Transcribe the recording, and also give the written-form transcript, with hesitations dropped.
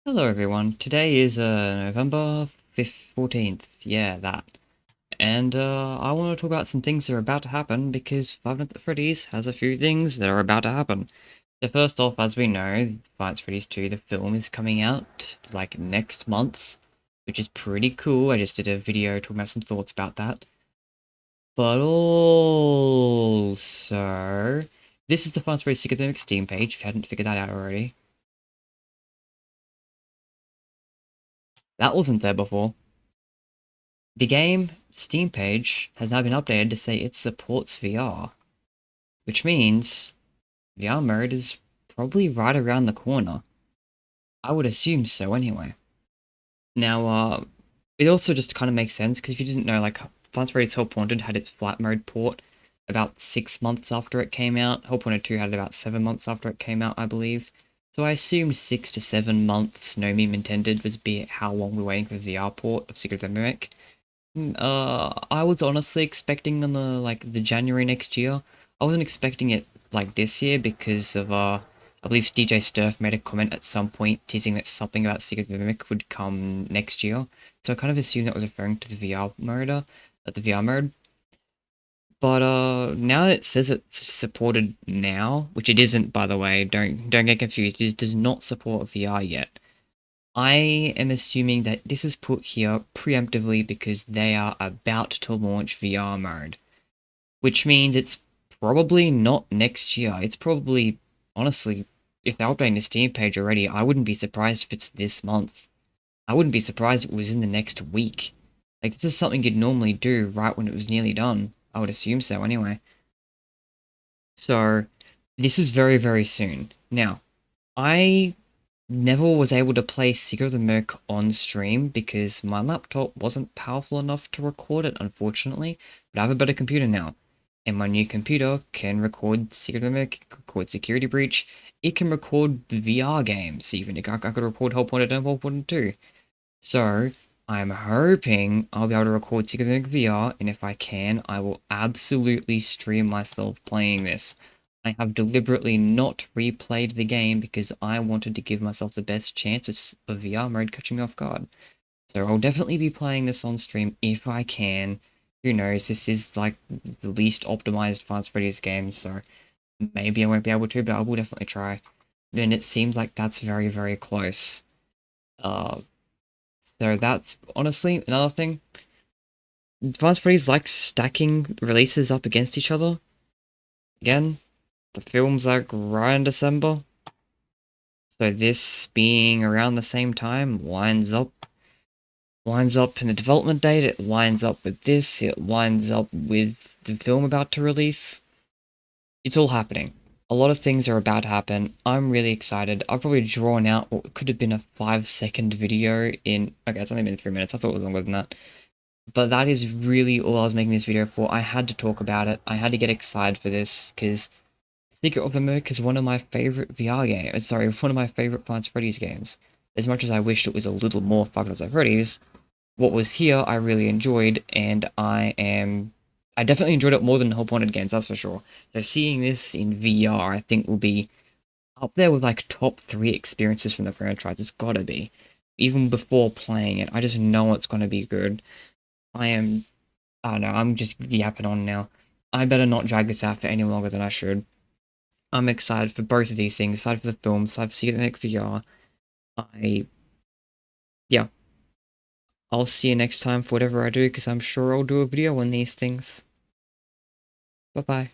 Hello everyone, today is November 14th, yeah, that. And I want to talk about some things that are about to happen because Five Nights at Freddy's has a few things that are about to happen. So first off, as we know, Five Nights at Freddy's 2, the film is coming out like next month, which is pretty cool. I just did a video talking about some thoughts about that. But also, this is the Five Nights at Freddy's Secret Mimic Steam page, if you hadn't figured that out already. That wasn't there before. The game Steam page has now been updated to say it supports VR, which means VR mode is probably right around the corner. I would assume so anyway. Now, it also just kind of makes sense because if you didn't know, like, Plants vs. Help Wanted had its flat mode port about 6 months after it came out. Help Wanted 2 had it about 7 months after it came out, I believe. So I assumed 6 to 7 months, no meme intended, was be how long we're waiting for the VR port of Secret of the Mimic. I was honestly expecting on the January next year. I wasn't expecting it like this year because of I believe DJ Sturf made a comment at some point teasing that something about Secret Mimic would come next year. So I kind of assumed that was referring to the VR mode, the VR mode. But now it says it's supported now, which it isn't, by the way. Don't get confused. It does not support VR yet. I am assuming that this is put here preemptively because they are about to launch VR mode, which means it's probably not next year. It's probably, honestly, if they're updating the Steam page already, I wouldn't be surprised if it's this month. I wouldn't be surprised if it was in the next week. Like, this is something you'd normally do right when it was nearly done. I would assume so anyway. So, this is very, very soon. Now, I never was able to play Secret of the Merc on stream because my laptop wasn't powerful enough to record it, unfortunately. But I have a better computer now. And my new computer can record Secret of the Merc, record Security Breach. It can record VR games, even. I could record Help Wanted and Help Wanted 2. So, I'm hoping I'll be able to record Secret of the Merc VR, and if I can, I will absolutely stream myself playing this. I have deliberately not replayed the game because I wanted to give myself the best chance of VR mode catching me off guard. So I'll definitely be playing this on stream if I can. Who knows, this is like the least optimized Fast Freddy's game, so maybe I won't be able to, but I will definitely try. And it seems like that's very, very close. Uh, so that's honestly another thing. Fast Freddy's like stacking releases up against each other. Again, the film's like right in December. So this being around the same time lines up in the development date, it lines up with this, it lines up with the film about to release. It's all happening. A lot of things are about to happen. I'm really excited. I've probably drawn out what could have been a 5-second video in... Okay, it's only been 3 minutes. I thought it was longer than that. But that is really all I was making this video for. I had to talk about it. I had to get excited for this, because Secret of the Merc is one of my favorite VR games. Sorry, one of my favorite Five Nights at Freddy's games. As much as I wished it was a little more Five Nights at Freddy's, what was here I really enjoyed, and I definitely enjoyed it more than Help Wanted games, that's for sure. So seeing this in VR, I think will be up there with like top 3 experiences from the franchise. It's gotta be. Even before playing it, I just know it's gonna be good. I don't know, I'm just yapping on now. I better not drag this out for any longer than I should. I'm excited for both of these things, excited for the film, excited for Secret Nick VR. Yeah, I'll see you next time for whatever I do, because I'm sure I'll do a video on these things. Bye bye.